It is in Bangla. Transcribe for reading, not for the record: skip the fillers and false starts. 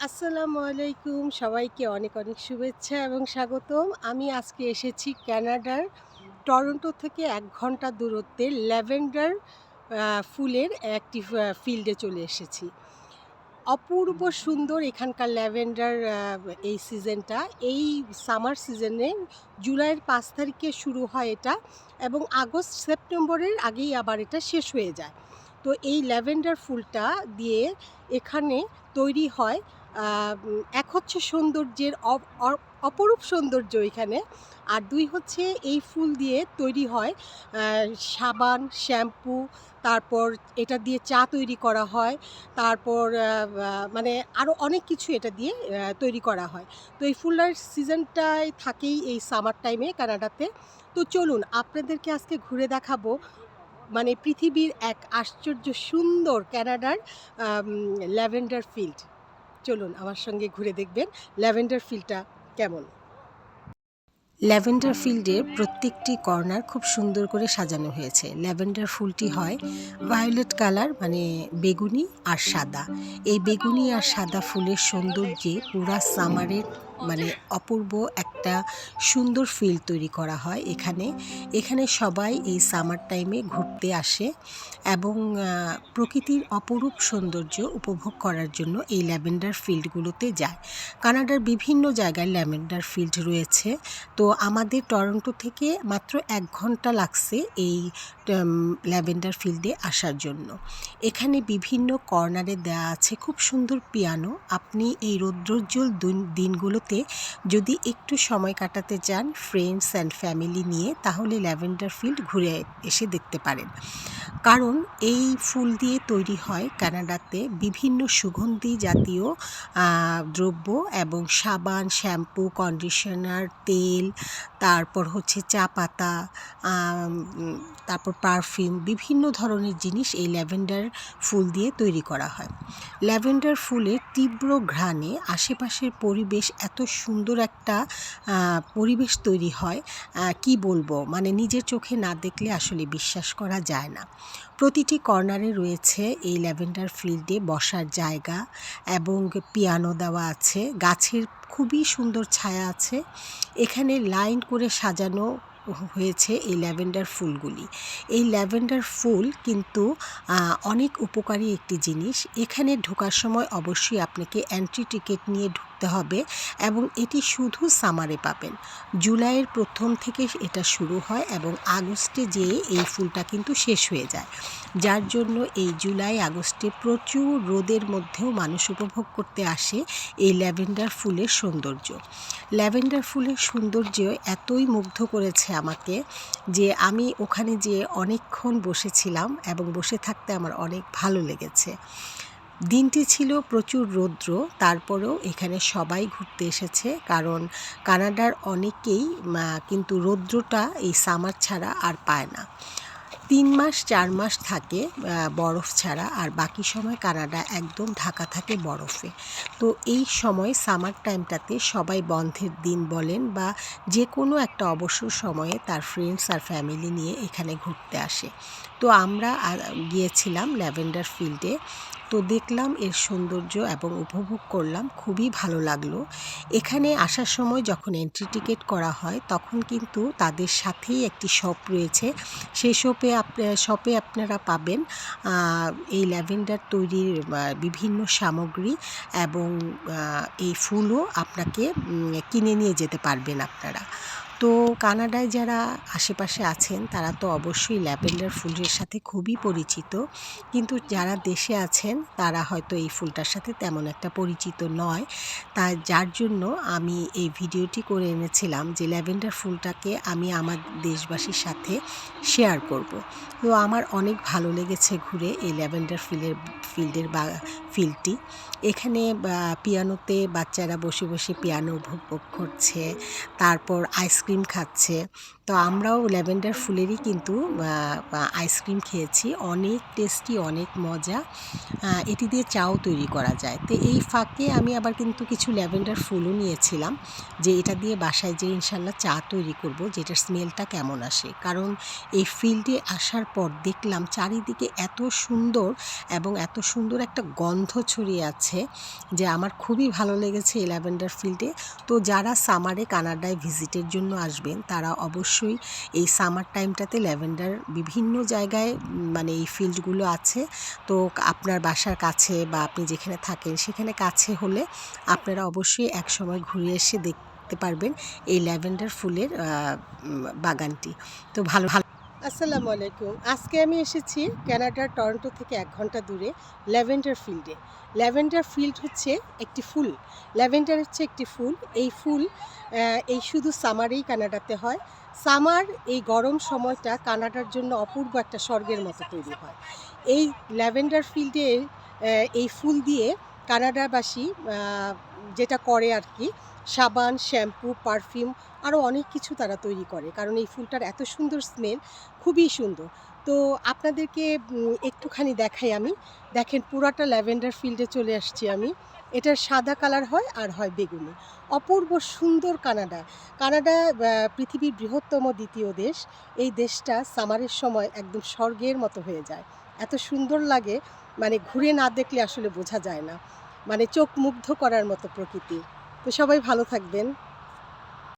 আসসালামু আলাইকুম। সবাইকে অনেক, অনেক শুভেচ্ছা এবং স্বাগতম। আমি আজকে এসেছি কানাডার টরন্টো থেকে ১ ঘন্টা দূরত্বে ল্যাভেন্ডার ফুলের একটি ফিল্ডে চলে এসেছি। অপূর্ব সুন্দর এখানকার ল্যাভেন্ডার এই সিজনটা। এই সামার সিজনে জুলাইয়ের ৫ তারিখে শুরু হয় এটা এবং আগস্ট সেপ্টেম্বরের আগেই আবার এটা শেষ হয়ে যায়। তো এই ল্যাভেন্ডার ফুলটা দিয়ে এখানে তৈরি হয় এক হচ্ছে সৌন্দর্যের অপরূপ সৌন্দর্য এখানে। আর ২ হচ্ছে এই ফুল দিয়ে তৈরি হয় আ সাবান, শ্যাম্পু, তারপর এটা দিয়ে চা তৈরি করা হয়। তারপর মানে আরও অনেক কিছু এটা দিয়ে তৈরি করা হয়। তো এই ফুলের সিজনটায় থাকেই এই সামার টাইমে কানাডাতে। তো চলুন আপনাদেরকে আজকে ঘুরে দেখাবো মানে পৃথিবীর এক আশ্চর্য সুন্দর কানাডার আম ল্যাভেন্ডার ফিল্ড। চলুন আমার সঙ্গে ঘুরে দেখবেন ল্যাভেন্ডার ফিল্ডটা কেমন। ল্যাভেন্ডার ফিল্ডের প্রত্যেকটি কর্নার খুব সুন্দর করে সাজানো হয়েছে। ল্যাভেন্ডার ফুলটি হয় ভায়োলেট কালার মানে বেগুনি আর সাদা। এই বেগুনি আর সাদা ফুলের সৌন্দর্যে পুরা সামারের মানে অপূর্ব একটা সুন্দর ফিল্ড তৈরি করা হয় এখানে। এখানে সবাই এই সামার টাইমে ঘুরতে আসে এবং প্রকৃতির অপরূপ সৌন্দর্য উপভোগ করার জন্য এই ল্যাভেন্ডার ফিল্ডগুলোতে যায়। কানাডার বিভিন্ন জায়গায় ল্যাভেন্ডার ফিল্ড রয়েছে। তো আমাদের টরন্টো থেকে মাত্র ১ ঘন্টা লাগছে এই ল্যাভেন্ডার ফিল্ডে আসার জন্য। এখানে বিভিন্ন কর্নারে দেওয়া আছে খুব সুন্দর পিয়ানো। আপনি এই রৌদ্রোজ্জ্বল দিনগুলোতে যদি একটু সময় কাটাতে চান ফ্রেন্ডস অ্যান্ড ফ্যামিলি নিয়ে তাহলে ল্যাভেন্ডার ফিল্ড ঘুরে এসে দেখতে পারেন। কারণ এই ফুল দিয়ে তৈরি হয় কানাডাতে বিভিন্ন সুগন্ধি জাতীয় দ্রব্য এবং সাবান, শ্যাম্পু, কন্ডিশনার, তেল, তারপর হচ্ছে চা পাতা, তারপর পারফিউম বিভিন্ন ধরনের জিনিস এই ল্যাভেন্ডার ফুল দিয়ে তৈরি করা হয়। ল্যাভেন্ডার ফুলের তীব্র ঘ্রাণে আশেপাশের পরিবেশ এত সুন্দর একটা পরিবেশ তৈরি হয় কি বলবো মানে নিজের চোখে না দেখলে আসলে বিশ্বাস করা যায় না। প্রতিটি কর্নারে রয়েছে এই ল্যাভেন্ডার ফিল্ডে বসার জায়গা এবং পিয়ানো দেওয়া আছে, গাছের খুবই সুন্দর ছায়া আছে। এখানে লাইন করে সাজানো হয়েছে এই ল্যাভেন্ডার ফুলগুলি। এই ল্যাভেন্ডার ফুল কিন্তু অনেক উপকারী একটি জিনিস। এখানে ঢোকার সময় অবশ্যই আপনাকে এন্ট্রি টিকিট নিয়ে ঢুকতে হবে এবং এটি শুধু সামারে পাবেন। জুলাইয়ের ১ম থেকে এটা শুরু হয় এবং আগস্টে যেয়ে এই ফুলটা কিন্তু শেষ হয়ে যায়। যার জন্য এই জুলাই আগস্টে প্রচুর রোদের মধ্যেও মানুষ উপভোগ করতে আসে এই ল্যাভেন্ডার ফুলের সৌন্দর্য। ল্যাভেন্ডার ফুলের সৌন্দর্য এতই মুগ্ধ করেছে আমাকে যে আমি ওখানে যেয়ে অনেকক্ষণ বসেছিলাম এবং বসে থাকতে আমার অনেক ভালো লেগেছে। দিনটি ছিল প্রচুর রৌদ্র, তারপরেও এখানে সবাই ঘুরতে এসেছে কারণ কানাডার অনেকেই কিন্তু রৌদ্রটা এই সামার ছাড়া আর পায় না। ৩ মাস ৪ মাস থাকে বরফ ছাড়া, আর বাকি সময় কানাডা একদম ঢাকা থাকে বরফে। তো এই সময় সামার টাইমটাতে সবাই বন্ধের দিন বলেন বা যে কোনো একটা অবসর সময়ে তার ফ্রেন্ডস আর ফ্যামিলি নিয়ে এখানে ঘুরতে আসে। তো আমরা গিয়েছিলাম ল্যাভেন্ডার ফিল্ডে। তো দেখলাম এর সৌন্দর্য এবং উপভোগ করলাম, খুবই ভালো লাগলো। এখানে আসার সময় যখন এন্ট্রি টিকিট করা হয় তখন কিন্তু তাদের সাথেই একটি শপ রয়েছে। সেই শপে আপনারা পাবেন এই ল্যাভেন্ডার তৈরির বিভিন্ন সামগ্রী এবং এই ফুলও আপনাকে কিনে নিয়ে যেতে পারবেন আপনারা। তো কানাডায় যারা আশেপাশে আছেন তারা তো অবশ্যই ল্যাভেন্ডার ফুলের সাথে খুবই পরিচিত, কিন্তু যারা দেশে আছেন তারা হয়তো এই ফুলটার সাথে তেমন একটা পরিচিত নয়। যার জন্য আমি এই ভিডিওটি করে এনেছিলাম যে ল্যাভেন্ডার ফুলটাকে আমি আমার দেশবাসীর সাথে শেয়ার করব। তো আমার অনেক ভালো লেগেছে ঘুরে এই ল্যাভেন্ডার ফিল্ডের ফিল্ডটি। এখানে পিয়ানোতে বাচ্চারা বসে বসে পিয়ানো উপভোগ করছে, তারপর আইসক্রিম খাচ্ছে। তো আমরাও ল্যাভেন্ডার ফুলেরই কিন্তু আইসক্রিম খেয়েছি, অনেক টেস্টি, অনেক মজা। এটি দিয়ে চাও তৈরি করা যায়। তো এই ফাঁকে আমি আবার কিন্তু কিছু ল্যাভেন্ডার ফুলও নিয়েছিলাম, যে এটা দিয়ে বাসায় যেয়ে ইনশাল্লাহ চা তৈরি করব, যেটার স্মেলটা কেমন আসে। কারণ এই ফিল্ডে আসার পর দেখলাম চারিদিকে এত সুন্দর এবং এত সুন্দর একটা গন্ধ ছড়িয়ে আছে যে আমার খুবই ভালো লেগেছে এই ল্যাভেন্ডার ফিল্ডে। তো যারা সামারে কানাডায় ভিজিটের জন্য আসবেন তারা অবশ্যই এই সামার টাইমটাতে ল্যাভেন্ডার বিভিন্ন জায়গায় মানে এই ফিল্ডগুলো আছে। তো আপনার বাসার কাছে বা আপনি যেখানে থাকেন সেখানে কাছে হলে আপনারা অবশ্যই একসময় ঘুরে এসে দেখতে পারবেন এই ল্যাভেন্ডার ফুলের বাগানটি। তো ভালো ভালো। আসসালামু আলাইকুম। আজকে আমি এসেছি কানাডার টরন্টো থেকে 1 ঘন্টা দূরে ল্যাভেন্ডার ফিল্ডে। ল্যাভেন্ডার ফিল্ড হচ্ছে একটি ফুল, ল্যাভেন্ডার হচ্ছে একটি ফুল। এই ফুল এই শুধু সামারেই কানাডাতে হয়। সামার এই গরম সময়টা কানাডার জন্য অপূর্ব একটা স্বর্গের মতো তৈরি হয়। এই ল্যাভেন্ডার ফিল্ডে এই ফুল দিয়ে কানাডাবাসী যেটা করে আর কি, সাবান, শ্যাম্পু, পারফিউম আরও অনেক কিছু তারা তৈরি করে, কারণ এই ফুলটার এত সুন্দর স্মেল, খুবই সুন্দর। তো আপনাদেরকে একটুখানি দেখাই আমি। দেখেন পুরাটা ল্যাভেন্ডার ফিল্ডে চলে আসছি আমি। এটার সাদা কালার হয় আর হয় বেগুনি। অপূর্ব সুন্দর কানাডা। কানাডা পৃথিবীর বৃহত্তম দ্বিতীয় দেশ। এই দেশটা সামারের সময় একদম স্বর্গের মতো হয়ে যায়। এত সুন্দর লাগে, মানে ঘুরে না দেখলে আসলে বোঝা যায় না। মানে চোখ মুগ্ধ করার মতো প্রকৃতি। তো সবাই ভালো থাকবেন।